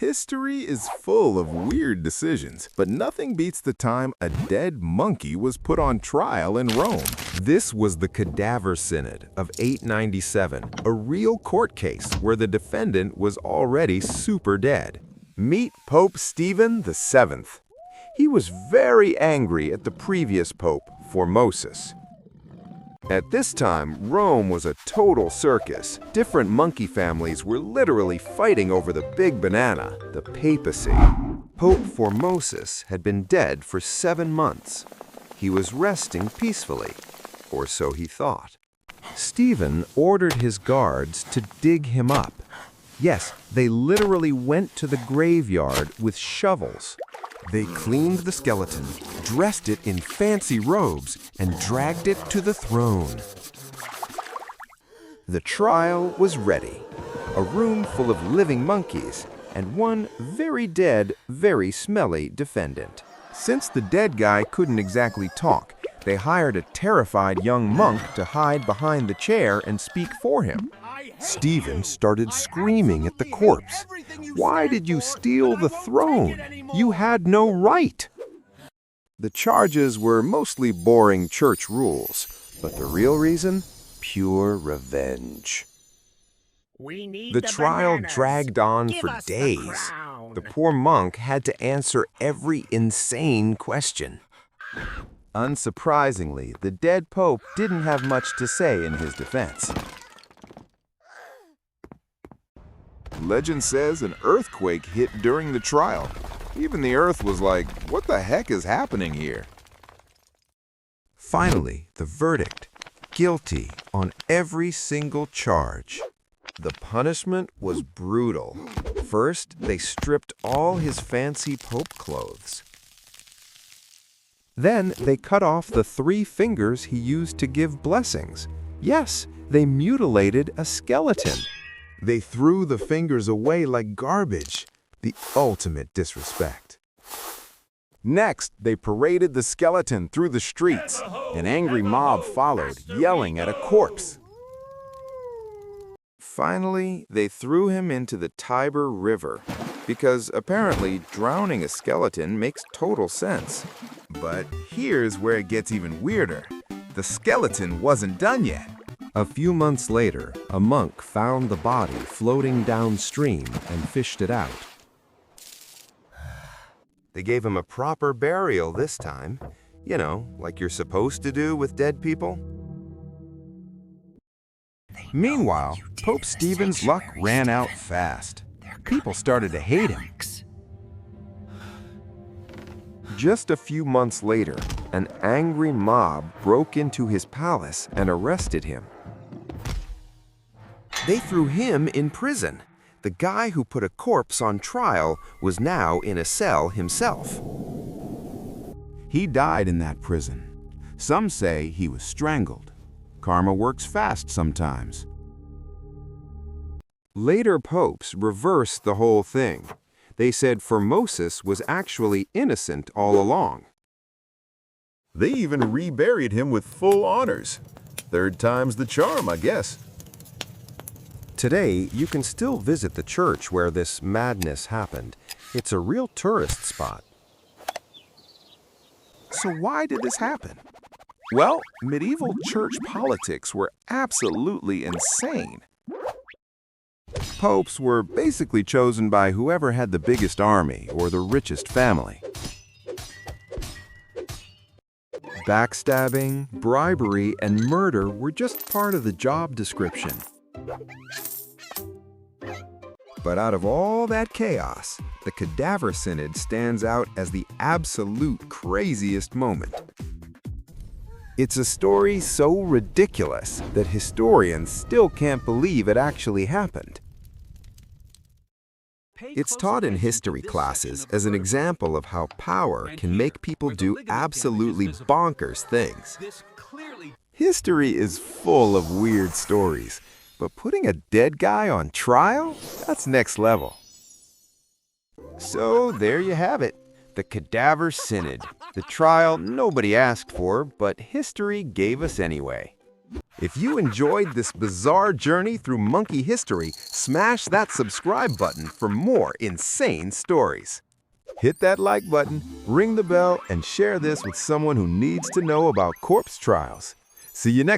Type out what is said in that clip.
History is full of weird decisions, but nothing beats the time a dead monkey was put on trial in Rome. This was the Cadaver Synod of 897, a real court case where the defendant was already super dead. Meet Pope Stephen VII. He was very angry at the previous pope, Formosus. At this time, Rome was a total circus. Different monkey families were literally fighting over the big banana, the papacy. Pope Formosus had been dead for 7 months. He was resting peacefully, or so he thought. Stephen ordered his guards to dig him up. Yes, they literally went to the graveyard with shovels. They cleaned the skeleton, dressed it in fancy robes, and dragged it to the throne. The trial was ready. A room full of living monkeys, and one very dead, very smelly defendant. Since the dead guy couldn't exactly talk, they hired a terrified young monk to hide behind the chair and speak for him. Stephen started screaming at the corpse. "Why did you steal the throne? You had no right!" The charges were mostly boring church rules, but the real reason? Pure revenge. The trial dragged on for days. The poor monk had to answer every insane question. Unsurprisingly, the dead pope didn't have much to say in his defense. Legend says an earthquake hit during the trial. Even the earth was like, what the heck is happening here? Finally, the verdict: guilty on every single charge. The punishment was brutal. First, they stripped all his fancy pope clothes. Then they cut off the 3 fingers he used to give blessings. Yes, they mutilated a skeleton. They threw the fingers away like garbage, the ultimate disrespect. Next, they paraded the skeleton through the streets. An angry mob followed, yelling at a corpse. Finally, they threw him into the Tiber River, because apparently drowning a skeleton makes total sense. But here's where it gets even weirder. The skeleton wasn't done yet. A few months later, a monk found the body floating downstream and fished it out. They gave him a proper burial this time. You know, like you're supposed to do with dead people. Meanwhile, Pope Stephen's luck ran out fast. People started to hate him. Just a few months later, an angry mob broke into his palace and arrested him. They threw him in prison. The guy who put a corpse on trial was now in a cell himself. He died in that prison. Some say he was strangled. Karma works fast sometimes. Later popes reversed the whole thing. They said Formosus was actually innocent all along. They even reburied him with full honors. 3rd time's the charm, I guess. Today, you can still visit the church where this madness happened. It's a real tourist spot. So why did this happen? Well, medieval church politics were absolutely insane. Popes were basically chosen by whoever had the biggest army or the richest family. Backstabbing, bribery, and murder were just part of the job description. But out of all that chaos, the Cadaver Synod stands out as the absolute craziest moment. It's a story so ridiculous that historians still can't believe it actually happened. It's taught in history classes as an example of how power can make people do absolutely bonkers things. History is full of weird stories, but putting a dead guy on trial? That's next level. So there you have it, the Cadaver Synod, the trial nobody asked for, but history gave us anyway. If you enjoyed this bizarre journey through monkey history, smash that subscribe button for more insane stories. Hit that like button, ring the bell, and share this with someone who needs to know about corpse trials. See you next time.